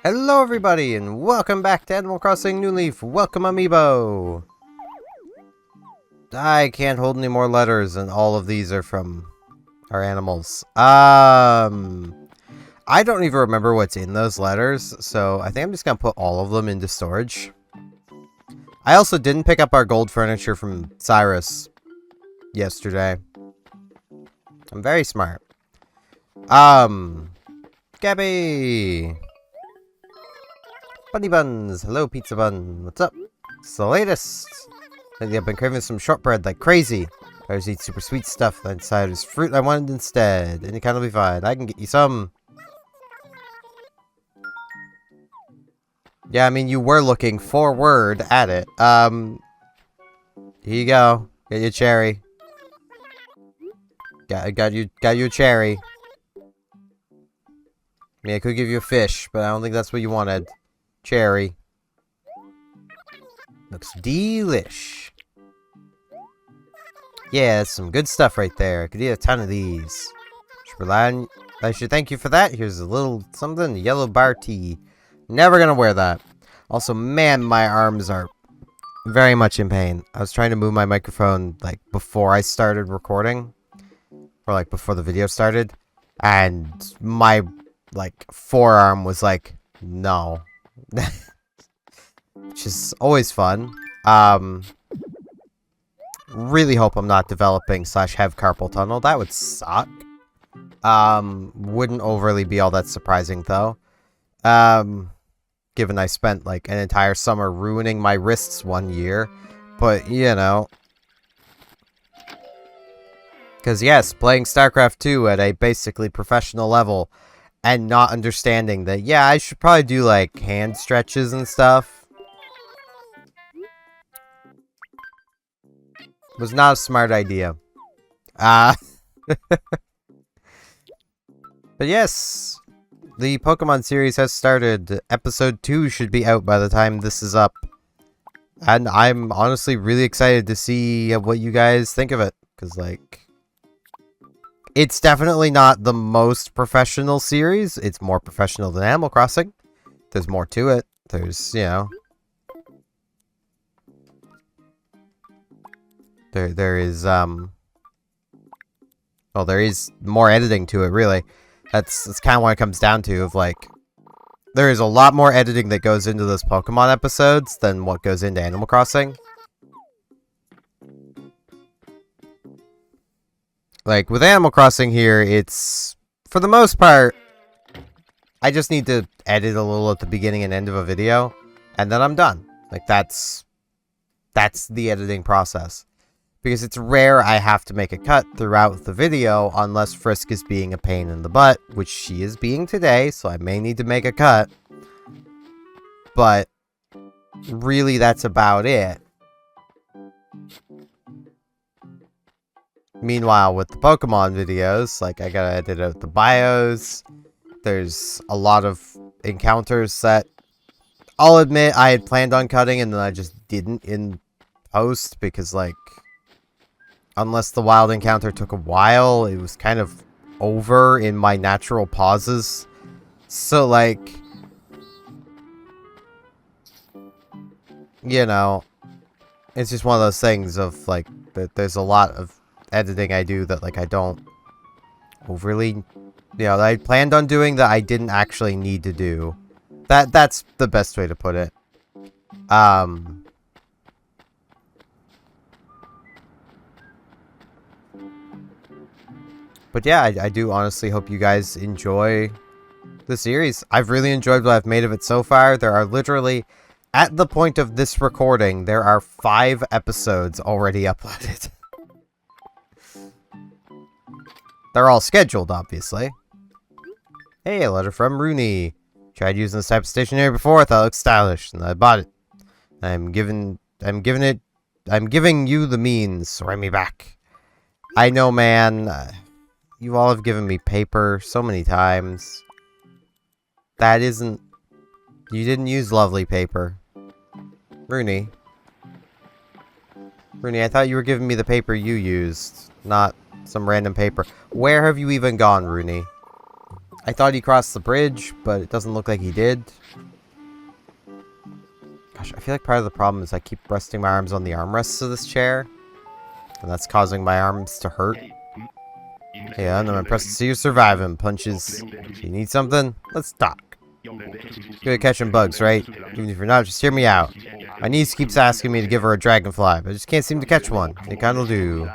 Hello everybody, and welcome back to Animal Crossing New Leaf. Welcome, Amiibo! I can't hold any more letters, and all of these are from our animals. I don't even remember what's in those letters, so I think I'm just gonna put all of them into storage. I also didn't pick up our gold furniture from Cyrus yesterday. I'm very smart. Gabby! Bunny Buns! Hello, Pizza Bun. What's up? It's the latest! Lately I've been craving some shortbread like crazy. I always eat super sweet stuff. That inside is fruit I wanted instead. Any kind will be fine. I can get you some. Yeah, I mean, you were looking forward at it. Here you go. Get you a cherry. Got you a cherry. I mean, I could give you a fish, but I don't think that's what you wanted. Cherry. Looks delish. Yeah, that's some good stuff right there. I could eat a ton of these. I should thank you for that. Here's a little something, yellow bar tea. Never gonna wear that. Also, man, my arms are very much in pain. I was trying to move my microphone, like, before I started recording. Or, like, before the video started. And my, like, forearm was like, no. Which is always fun. Really hope I'm not developing / have carpal tunnel. That would suck. Wouldn't overly be all that surprising though. Given I spent like an entire summer ruining my wrists one year. But, you know. Because yes, playing StarCraft 2 at a basically professional level and not understanding that, yeah, I should probably do like hand stretches and stuff. Was not a smart idea. But yes, the Pokemon series has started. Episode 2 should be out by the time this is up. And I'm honestly really excited to see what you guys think of it. Because, like, it's definitely not the most professional series. It's more professional than Animal Crossing. There's more to it. There's, you know... There is, well, there is more editing to it, really. That's kind of what it comes down to, of, like... There is a lot more editing that goes into those Pokemon episodes than what goes into Animal Crossing. Like, with Animal Crossing here, it's... For the most part, I just need to edit a little at the beginning and end of a video, and then I'm done. Like, that's the editing process. Because it's rare I have to make a cut throughout the video unless Frisk is being a pain in the butt, which she is being today, so I may need to make a cut. But really, that's about it. Meanwhile, with the Pokemon videos, like, I gotta edit out the bios. There's a lot of encounters that I'll admit I had planned on cutting and then I just didn't in post because, like, unless the wild encounter took a while, it was kind of over in my natural pauses. So, like, you know, it's just one of those things of, like, that there's a lot of editing I do that, like, I don't overly, you know, that I planned on doing that I didn't actually need to do. That's the best way to put it. But yeah, I do honestly hope you guys enjoy the series. I've really enjoyed what I've made of it so far. There are literally, at the point of this recording, there are 5 episodes already uploaded. They're all scheduled, obviously. Hey, a letter from Rooney. Tried using this type of stationery before. I thought it looked stylish, and I bought it. I'm giving you the means. So write me back. I know, man. You all have given me paper so many times. That isn't... You didn't use lovely paper. Rooney. Rooney, I thought you were giving me the paper you used, not some random paper. Where have you even gone, Rooney? I thought he crossed the bridge, but it doesn't look like he did. Gosh, I feel like part of the problem is I keep resting my arms on the armrests of this chair. And that's causing my arms to hurt. Yeah, and I'm impressed to see you surviving. Punches. You need something? Let's talk. Good at catching bugs, right? Even if you're not, just hear me out. My niece keeps asking me to give her a dragonfly, but I just can't seem to catch one. It kinda do.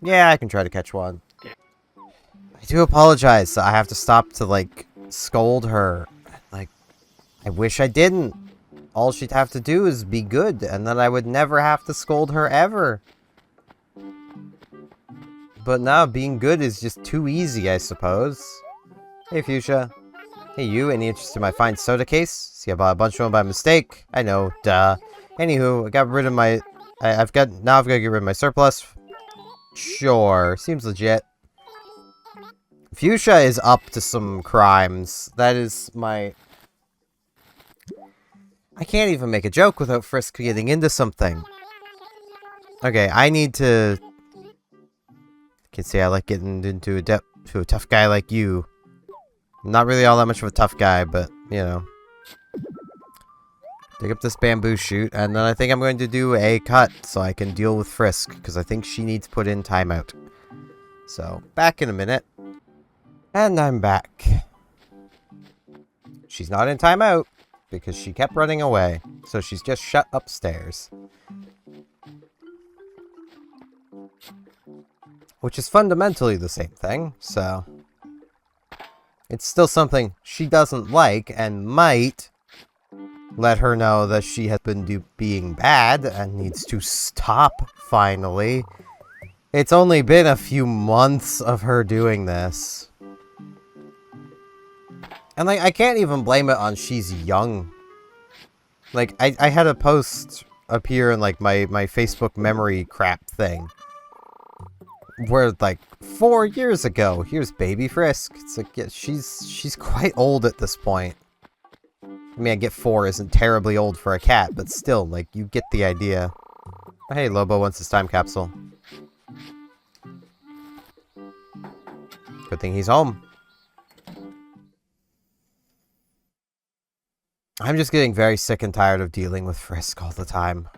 Yeah, I can try to catch one. I do apologize. I have to stop to, like, scold her. Like, I wish I didn't. All she'd have to do is be good, and then I would never have to scold her ever. But now, being good is just too easy, I suppose. Hey, Fuchsia. Hey, you. Any interest in my fine soda case? See, I bought a bunch of them by mistake. I know, duh. Anywho, I got rid of my... now I've got to get rid of my surplus. Sure. Seems legit. Fuchsia is up to some crimes. That is my... I can't even make a joke without Frisk getting into something. Okay, I need to... I can say I like getting into a tough guy like you. I'm not really all that much of a tough guy, but, you know. Dig up this bamboo shoot, and then I think I'm going to do a cut so I can deal with Frisk, because I think she needs put in timeout. So, back in a minute. And I'm back. She's not in timeout, because she kept running away, so she's just shut upstairs. Which is fundamentally the same thing, so... It's still something she doesn't like, and might let her know that she has been being bad, and needs to stop, finally. It's only been a few months of her doing this. And, like, I can't even blame it on she's young. Like, I had a post appear in, like, my Facebook memory crap thing. Where, like, 4 years ago, here's baby Frisk. It's like, yeah, she's quite old at this point. I mean, I get 4 isn't terribly old for a cat, but still, like, you get the idea. Oh, hey, Lobo wants his time capsule. Good thing he's home. I'm just getting very sick and tired of dealing with Frisk all the time.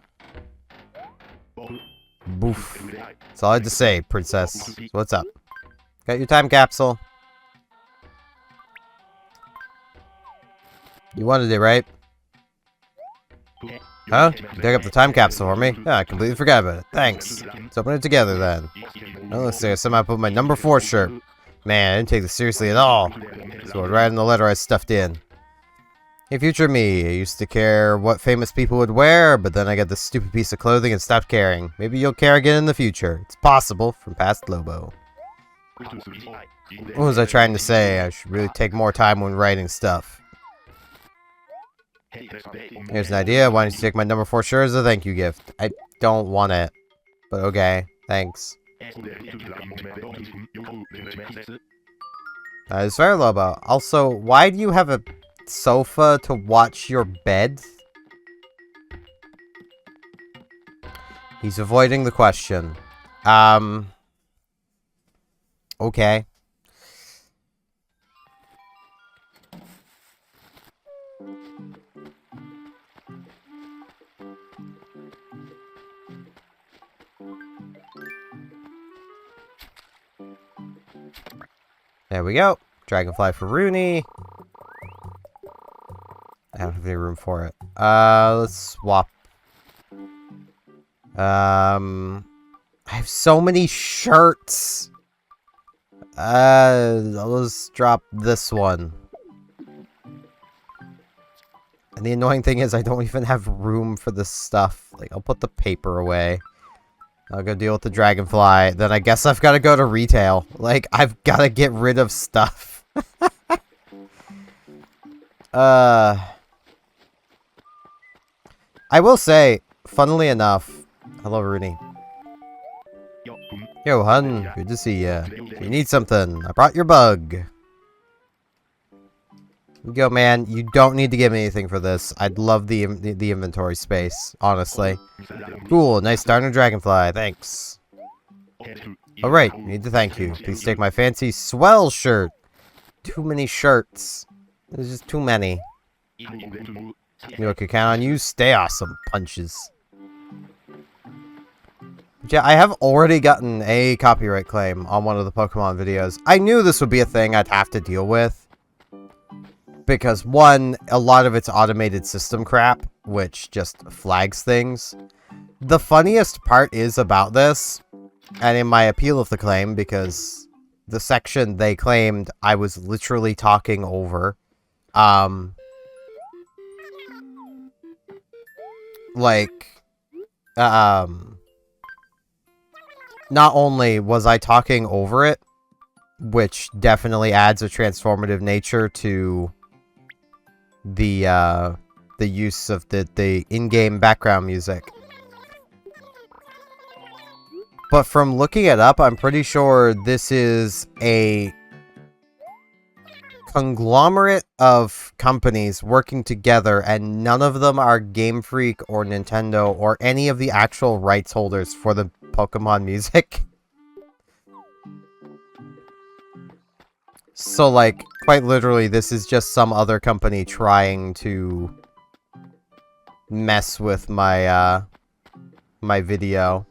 Boof. That's all I had to say, princess. So what's up? Got your time capsule. You wanted it, right? Huh? You dug up the time capsule for me? Yeah, I completely forgot about it. Thanks. Let's open it together, then. Oh, let's see. I somehow put my number 4 shirt. Man, I didn't take this seriously at all. So I'd write in the letter I stuffed in. Hey, future me. I used to care what famous people would wear, but then I got this stupid piece of clothing and stopped caring. Maybe you'll care again in the future. It's possible from past Lobo. What was I trying to say? I should really take more time when writing stuff. Here's an idea. Why don't you take my number 4 shirt as a thank you gift? I don't want it. But okay. Thanks. That is fair, Lobo. Also, why do you have a sofa to watch your bed? He's avoiding the question. Okay. There we go. Dragonfly for Rooney. I don't have any room for it. Let's swap. I have so many shirts. Let's drop this one. And the annoying thing is I don't even have room for this stuff. Like, I'll put the paper away. I'll go deal with the dragonfly. Then I guess I've got to go to retail. Like, I've got to get rid of stuff. I will say, funnily enough... Hello, Rooney. Yo, hun. Good to see ya. You need something. I brought your bug. Here you go, man. You don't need to give me anything for this. I'd love the inventory space, honestly. Cool. Nice darn dragonfly. Thanks. Alright. Need to thank you. Please take my fancy swell shirt. Too many shirts. There's just too many. You know, I can count on you. Stay awesome. Punches. Yeah, I have already gotten a copyright claim on one of the Pokemon videos. I knew this would be a thing I'd have to deal with. Because, one, a lot of it's automated system crap, which just flags things. The funniest part is about this, and in my appeal of the claim, because the section they claimed I was literally talking over, not only was I talking over it, which definitely adds a transformative nature to the use of the in-game background music. But from looking it up, I'm pretty sure this is a conglomerate of companies working together, and none of them are Game Freak or Nintendo or any of the actual rights holders for the Pokemon music. So, like, quite literally, this is just some other company trying to mess with my, my video.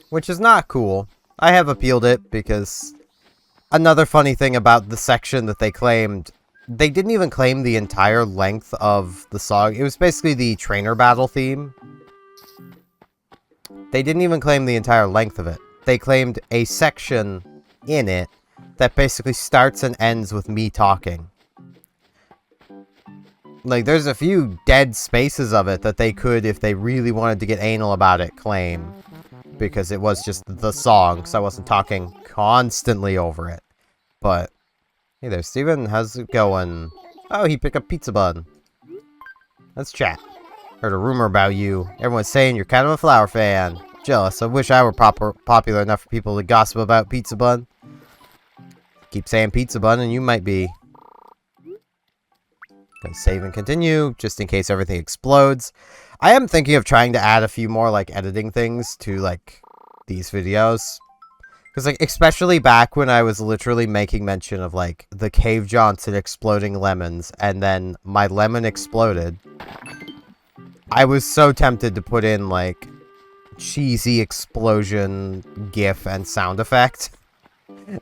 Which is not cool. I have appealed it because another funny thing about the section that they claimed, they didn't even claim the entire length of the song. It was basically the trainer battle theme. They didn't even claim the entire length of it. They claimed a section in it that basically starts and ends with me talking. Like, there's a few dead spaces of it that they could, if they really wanted to get anal about it, claim. Because it was just the song, so I wasn't talking constantly over it. But, hey there, Steven. How's it going? Oh, he picked up Pizza Bun. Let's chat. Heard a rumor about you. Everyone's saying you're kind of a flower fan. Jealous. I wish I were popular enough for people to gossip about Pizza Bun. Keep saying Pizza Bun and you might be. Gonna save and continue, just in case everything explodes. I am thinking of trying to add a few more, like, editing things to, like, these videos. Because, like, especially back when I was literally making mention of, like, the Cave Johnson exploding lemons, and then my lemon exploded. I was so tempted to put in, like, cheesy explosion gif and sound effect.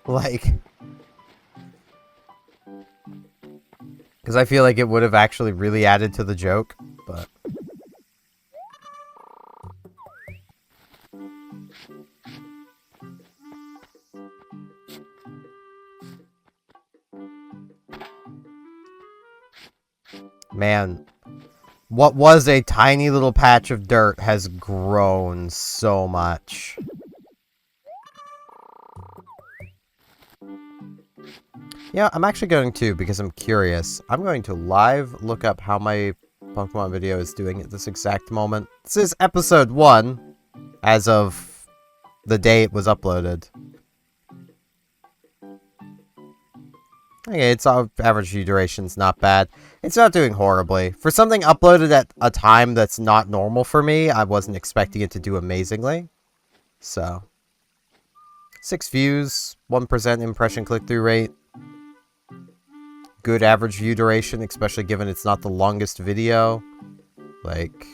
Like, because I feel like it would have actually really added to the joke, but... Man, what was a tiny little patch of dirt has grown so much. Yeah, I'm actually going to, because I'm curious, I'm going to live look up how my Pokemon video is doing at this exact moment. This is episode 1, as of the day it was uploaded. Okay, its average view duration's not bad. It's not doing horribly. For something uploaded at a time that's not normal for me, I wasn't expecting it to do amazingly. So, 6 views, 1% impression click-through rate. Good average view duration, especially given it's not the longest video. Like...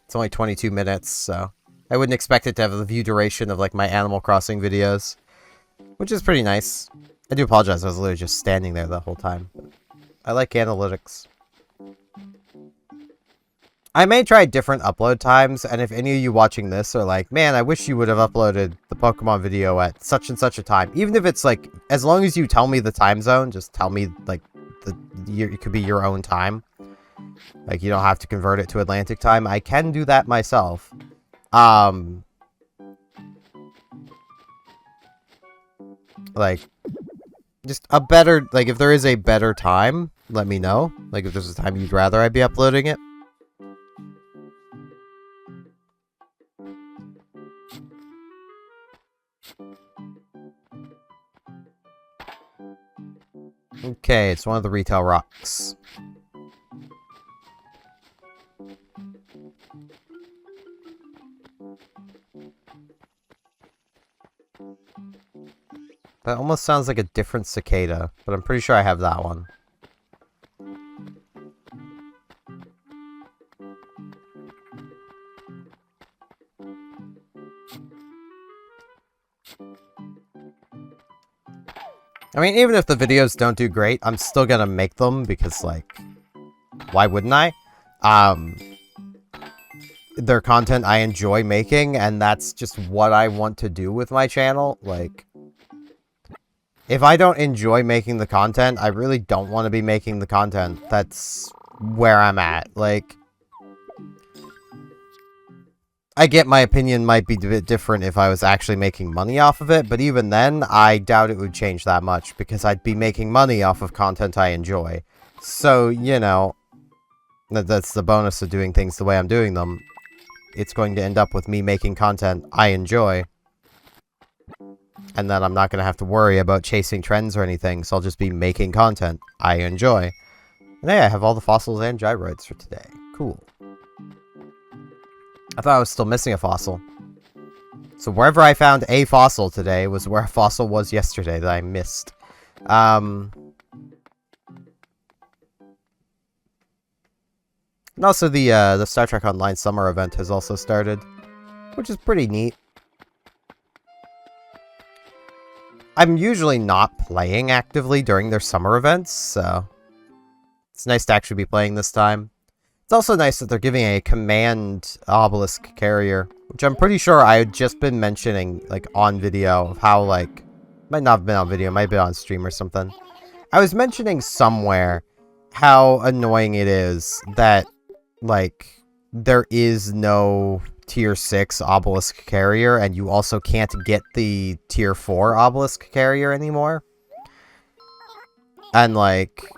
It's only 22 minutes, so... I wouldn't expect it to have the view duration of, like, my Animal Crossing videos. Which is pretty nice. I do apologize, I was literally just standing there the whole time. But I like analytics. I may try different upload times, and if any of you watching this are like, man, I wish you would have uploaded the Pokemon video at such and such a time. Even if it's, like, as long as you tell me the time zone, just tell me, like, it could be your own time. Like, you don't have to convert it to Atlantic time. I can do that myself. Like, just a better, like, if there is a better time, let me know. Like, if there's a time you'd rather I be uploading it. Okay, it's one of the retail rocks. That almost sounds like a different cicada, but I'm pretty sure I have that one. I mean, even if the videos don't do great, I'm still gonna make them because, like, why wouldn't I? They're content I enjoy making, and that's just what I want to do with my channel. Like, if I don't enjoy making the content, I really don't want to be making the content. That's where I'm at. Like, I get my opinion might be a bit different if I was actually making money off of it, but even then, I doubt it would change that much, because I'd be making money off of content I enjoy. So, you know, that's the bonus of doing things the way I'm doing them. It's going to end up with me making content I enjoy. And then I'm not going to have to worry about chasing trends or anything, so I'll just be making content I enjoy. And hey, I have all the fossils and gyroids for today. Cool. I thought I was still missing a fossil. So wherever I found a fossil today was where a fossil was yesterday that I missed. And also the Star Trek Online summer event has also started, which is pretty neat. I'm usually not playing actively during their summer events, so it's nice to actually be playing this time. It's also nice that they're giving a command obelisk carrier, which I'm pretty sure I had just been mentioning, like, on video, of how, like, might not have been on video, might have been on stream or something. I was mentioning somewhere how annoying it is that, like, there is no tier 6 obelisk carrier, and you also can't get the tier 4 obelisk carrier anymore. And, like,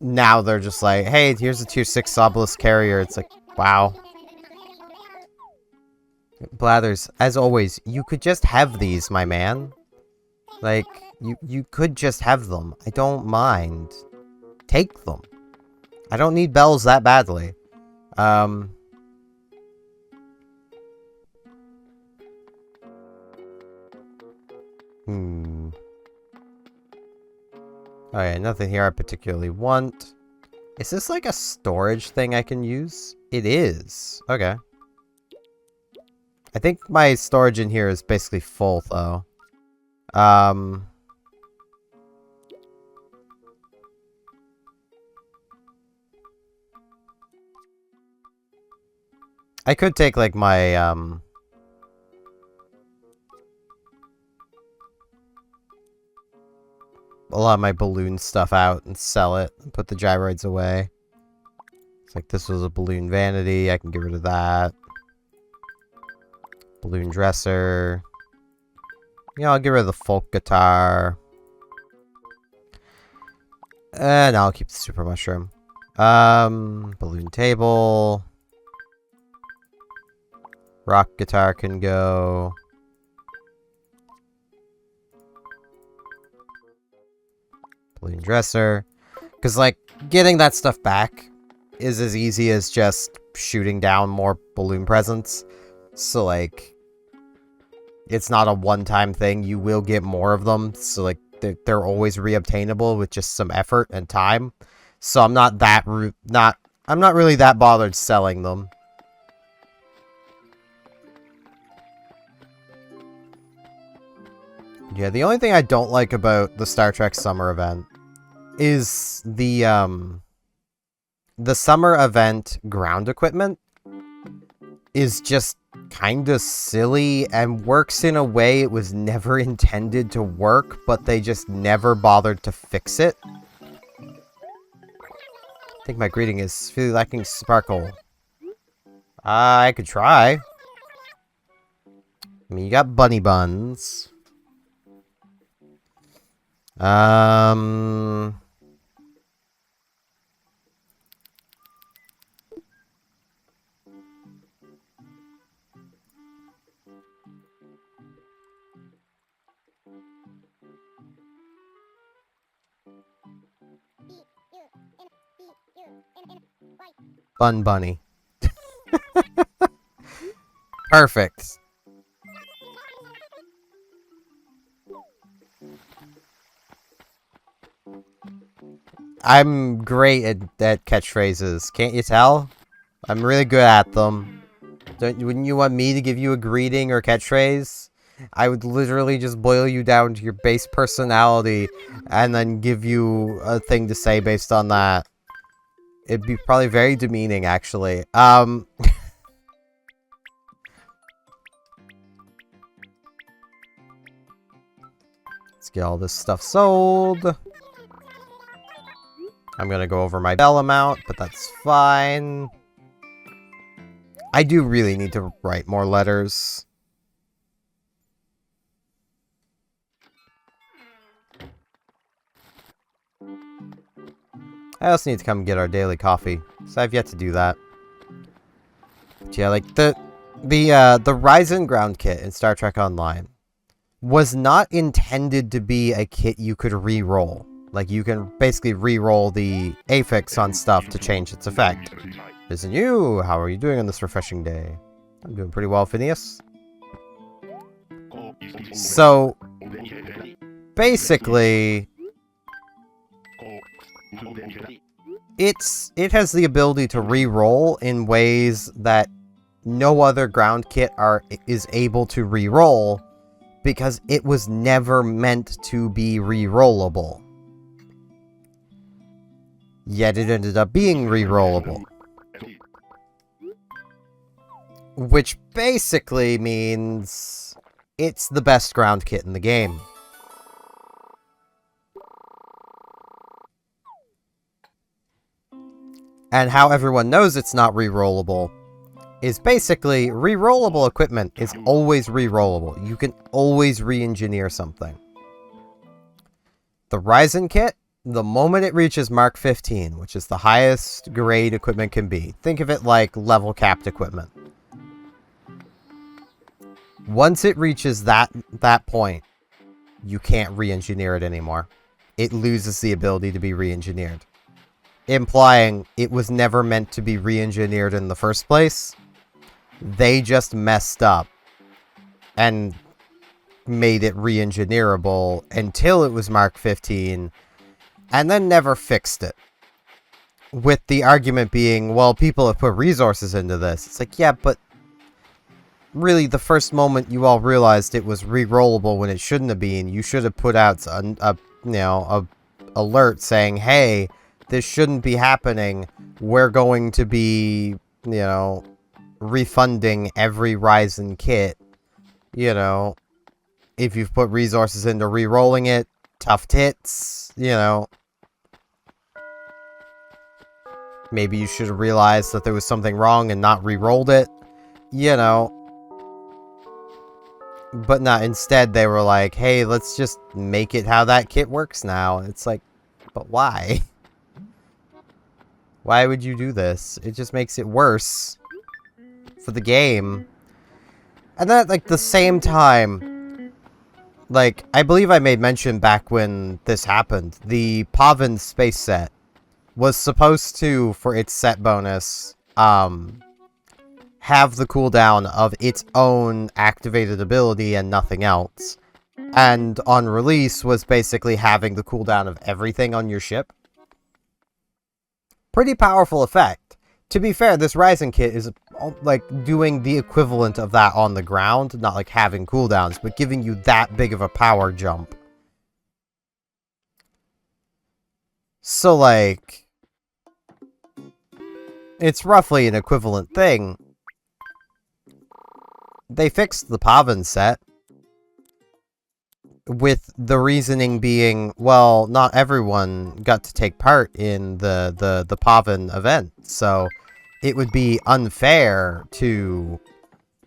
now they're just like, hey, here's a tier 6 obelisk carrier. It's like, wow. Blathers, as always, you could just have these, my man. Like, you could just have them. I don't mind. Take them. I don't need bells that badly. Okay, nothing here I particularly want. Is this like a storage thing I can use? It is. Okay. I think my storage in here is basically full, though. I could take, like, my, a lot of my balloon stuff out and sell it and put the gyroids away. It's like, this was a balloon vanity. I can get rid of that. Balloon dresser. Yeah, I'll get rid of the folk guitar. And I'll keep the super mushroom. Balloon table. Rock guitar can go. Balloon dresser. Because, like, getting that stuff back is as easy as just shooting down more balloon presents. So, like, it's not a one-time thing. You will get more of them. So, like, they're always reobtainable with just some effort and time. So I'm not that I'm not really that bothered selling them. Yeah, the only thing I don't like about the Star Trek summer event is the summer event ground equipment is just kind of silly and works in a way it was never intended to work, but they just never bothered to fix it. I think my greeting is really lacking sparkle. I could try. I mean, you got bunny buns. Um... Bun Bunny. Perfect. I'm great at catchphrases. Can't you tell? I'm really good at them. Wouldn't you want me to give you a greeting or catchphrase? I would literally just boil you down to your base personality and then give you a thing to say based on that. It'd be probably very demeaning, actually. Let's get all this stuff sold. I'm gonna go over my bell amount, but that's fine. I do really need to write more letters. I also need to come get our daily coffee, so I've yet to do that. But yeah, like, the Ryzen ground kit in Star Trek Online was not intended to be a kit you could re-roll. Like, you can basically re-roll the affix on stuff to change its effect. Isn't you? How are you doing on this refreshing day? I'm doing pretty well, Phineas. So, basically, it has the ability to re-roll in ways that no other ground kit is able to re-roll, because it was never meant to be re-rollable. Yet it ended up being re-rollable. Which basically means it's the best ground kit in the game. And how everyone knows it's not re-rollable is basically re-rollable equipment is always re-rollable. You can always re-engineer something. The Ryzen kit, the moment it reaches Mark 15, which is the highest grade equipment can be, think of it like level capped equipment. Once it reaches that point, you can't re-engineer it anymore. It loses the ability to be re-engineered. Implying it was never meant to be re-engineered in the first place. They just messed up and made it re-engineerable until it was Mark 15, and then never fixed it. With the argument being, well, people have put resources into this. It's like, yeah, but really the first moment you all realized it was re-rollable when it shouldn't have been, you should have put out a alert saying, hey, this shouldn't be happening. We're going to be, refunding every Ryzen kit. If you've put resources into re-rolling it, tough tits, Maybe you should have realized that there was something wrong and not re-rolled it, But not, instead they were like, hey, let's just make it how that kit works now. It's like, but why? Why would you do this? It just makes it worse for the game. And then at, like, the same time, like, I believe I made mention back when this happened, the Pavin space set was supposed to, for its set bonus, have the cooldown of its own activated ability and nothing else. And on release was basically having the cooldown of everything on your ship. Pretty powerful effect. To be fair, this Ryzen kit is, like, doing the equivalent of that on the ground, not, like, having cooldowns, but giving you that big of a power jump. So, like, it's roughly an equivalent thing. They fixed the Pavin set, with the reasoning being, well, not everyone got to take part in the Pavin event, so it would be unfair to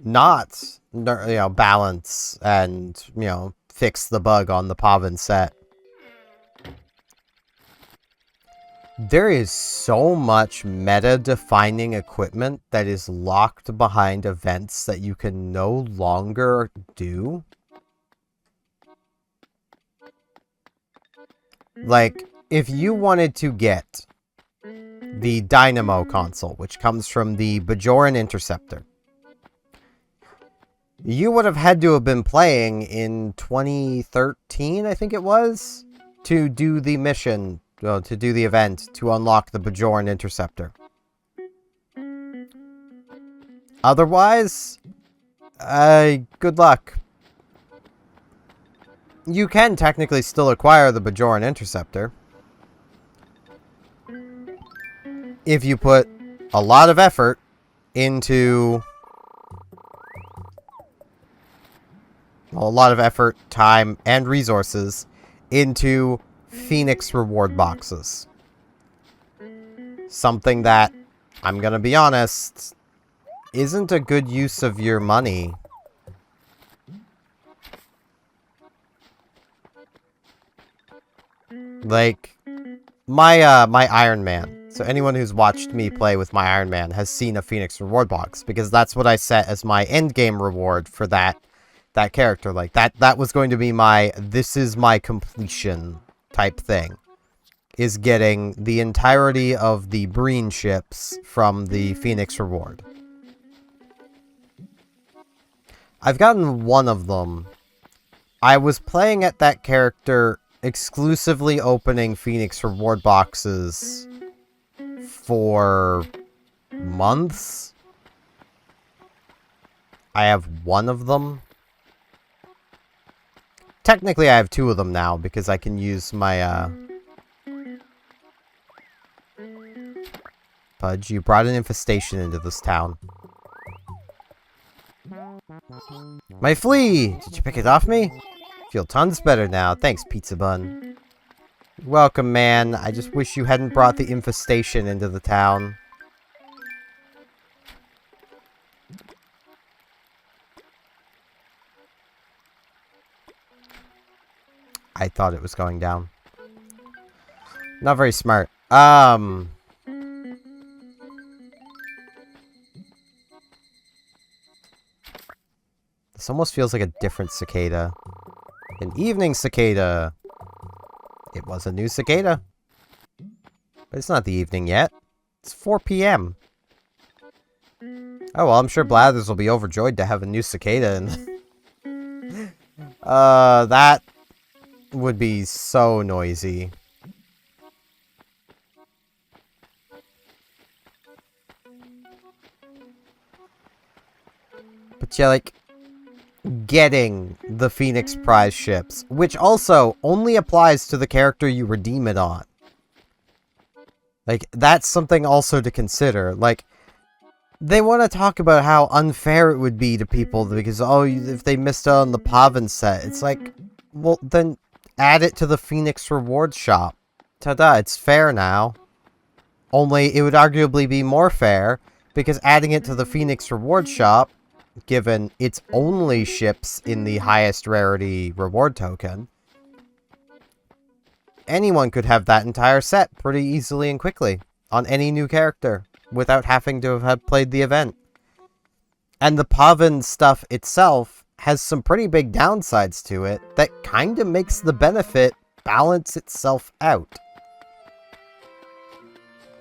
not, balance and, fix the bug on the Pavin set. There is so much meta-defining equipment that is locked behind events that you can no longer do. Like, if you wanted to get the Dynamo console, which comes from the Bajoran Interceptor, you would have had to have been playing in 2013, I think it was, to do the mission, well, to do the event, to unlock the Bajoran Interceptor. Otherwise, good luck. You can technically still acquire the Bajoran Interceptor if you put a lot of effort into... a lot of effort, time, and resources into Phoenix reward boxes. Something that, I'm gonna be honest, isn't a good use of your money. Like, my Iron Man. So anyone who's watched me play with my Iron Man has seen a Phoenix reward box, because that's what I set as my endgame reward for that character. Like, that was going to be my, this is my completion type thing, is getting the entirety of the Breen ships from the Phoenix reward. I've gotten one of them. I was playing at that character exclusively opening Phoenix reward boxes for months. I have one of them. Technically, I have two of them now, because I can use my, Pudge, you brought an infestation into this town. My flea! Did you pick it off me? Feel tons better now. Thanks, Pizza Bun. You're welcome, man. I just wish you hadn't brought the infestation into the town. I thought it was going down. Not very smart. This almost feels like a different cicada. An evening cicada. It was a new cicada. But it's not the evening yet. It's 4 p.m. Oh, well, I'm sure Blathers will be overjoyed to have a new cicada. That would be so noisy. But yeah, like, getting the Phoenix prize ships, which also only applies to the character you redeem it on. Like, that's something also to consider. Like, they want to talk about how unfair it would be to people because, oh, if they missed out on the Pavin set. It's like, well, then add it to the Phoenix reward shop. Ta-da, it's fair now. Only, it would arguably be more fair, because adding it to the Phoenix reward shop, given its only ships in the highest rarity reward token, anyone could have that entire set pretty easily and quickly on any new character without having to have played the event. And the Pavin stuff itself has some pretty big downsides to it that kind of makes the benefit balance itself out.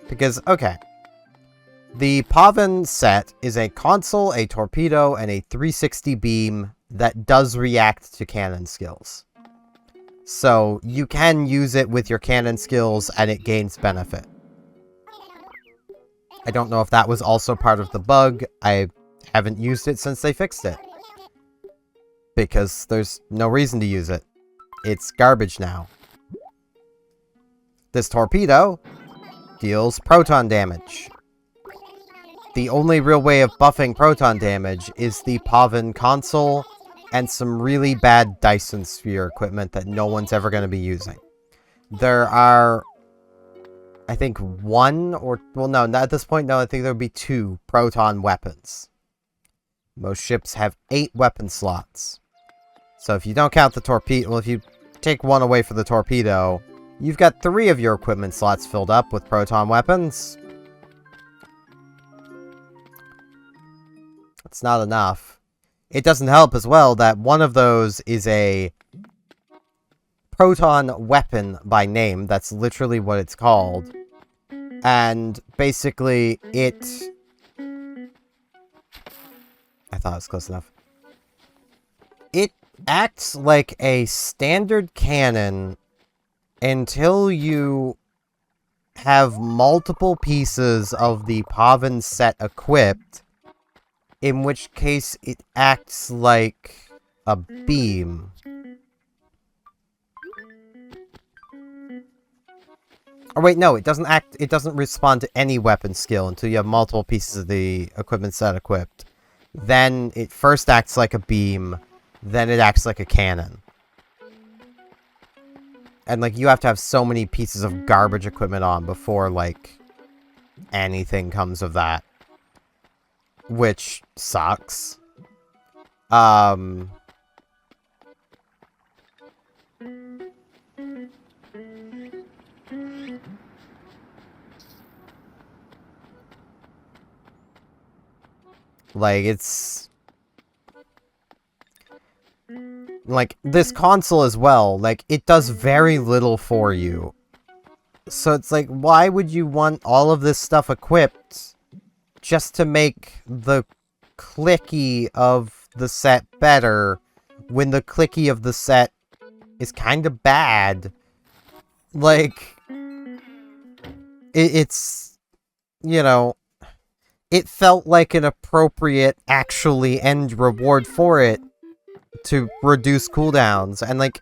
Because, okay, the Pavin set is a console, a torpedo, and a 360 beam that does react to cannon skills. So you can use it with your cannon skills and it gains benefit. I don't know if that was also part of the bug. I haven't used it since they fixed it, because there's no reason to use it. It's garbage now. This torpedo deals proton damage. The only real way of buffing proton damage is the Pavin console and some really bad Dyson Sphere equipment that no one's ever going to be using. There are, I think, one or... well, no, not at this point, no, I think there would be 2 proton weapons. Most ships have 8 weapon slots. So if you don't count the torpedo... well, if you take one away for the torpedo, You've got 3 of your equipment slots filled up with proton weapons. It's not enough. It doesn't help as well that one of those is a proton weapon by name. That's literally what it's called. And basically, I thought it was close enough. It acts like a standard cannon until you have multiple pieces of the Pavin set equipped, in which case it acts like a beam. Or wait, no, it doesn't respond to any weapon skill until you have multiple pieces of the equipment set equipped. Then it first acts like a beam, then it acts like a cannon. And, like, you have to have so many pieces of garbage equipment on before, like, anything comes of that. Which sucks. Like, it's... Like, this console as well, like, it does very little for you. So it's like, why would you want all of this stuff equipped just to make the clicky of the set better when the clicky of the set is kind of bad? Like, it's, you know, it felt like an appropriate, actually, end reward for it to reduce cooldowns, and, like,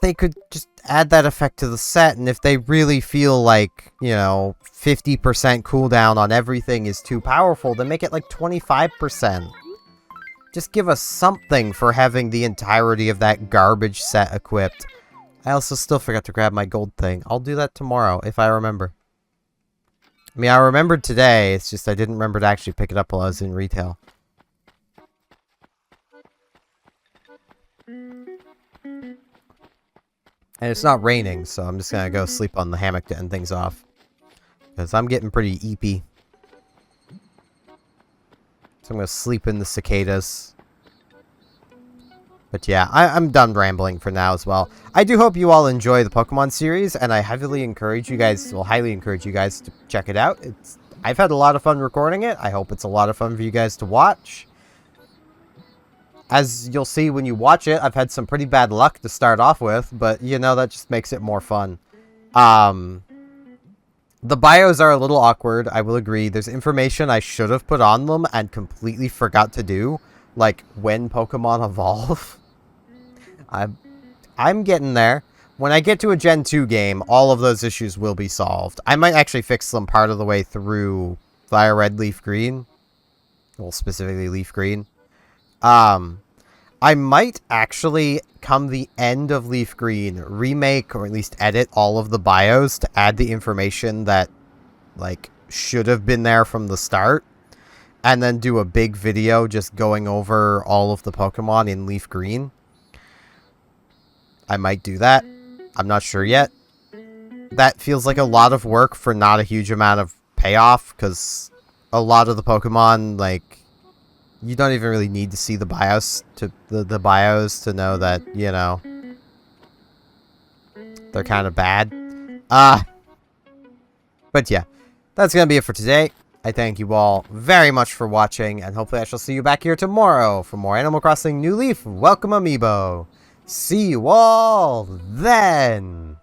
they could just add that effect to the set, and if they really feel like, you know, 50% cooldown on everything is too powerful, then make it like 25%. Just give us something for having the entirety of that garbage set equipped. I also still forgot to grab my gold thing. I'll do that tomorrow, if I remember. I mean, I remembered today, it's just I didn't remember to actually pick it up while I was in retail. And it's not raining, so I'm just gonna go sleep on the hammock to end things off. Because I'm getting pretty eepy. So I'm gonna sleep in the cicadas. But yeah, I'm done rambling for now as well. I do hope you all enjoy the Pokemon series, and I heavily encourage you guys, well, highly encourage you guys to check it out. I've had a lot of fun recording it. I hope it's a lot of fun for you guys to watch. As you'll see when you watch it, I've had some pretty bad luck to start off with, but, you know, that just makes it more fun. The bios are a little awkward, I will agree. There's information I should have put on them and completely forgot to do, like when Pokemon evolve. I'm getting there. When I get to a Gen 2 game, all of those issues will be solved. I might actually fix them part of the way through Fire Red, Leaf Green. Well, specifically Leaf Green. I might actually, come the end of Leaf Green, remake or at least edit all of the bios to add the information that, like, should have been there from the start. And then do a big video just going over all of the Pokemon in Leaf Green. I might do that. I'm not sure yet. That feels like a lot of work for not a huge amount of payoff, because a lot of the Pokemon, like, you don't even really need to see the bios to the bios to know that, you know, they're kind of bad. But yeah, that's gonna be it for today. I thank you all very much for watching, and hopefully I shall see you back here tomorrow for more Animal Crossing New Leaf Welcome Amiibo. See you all then!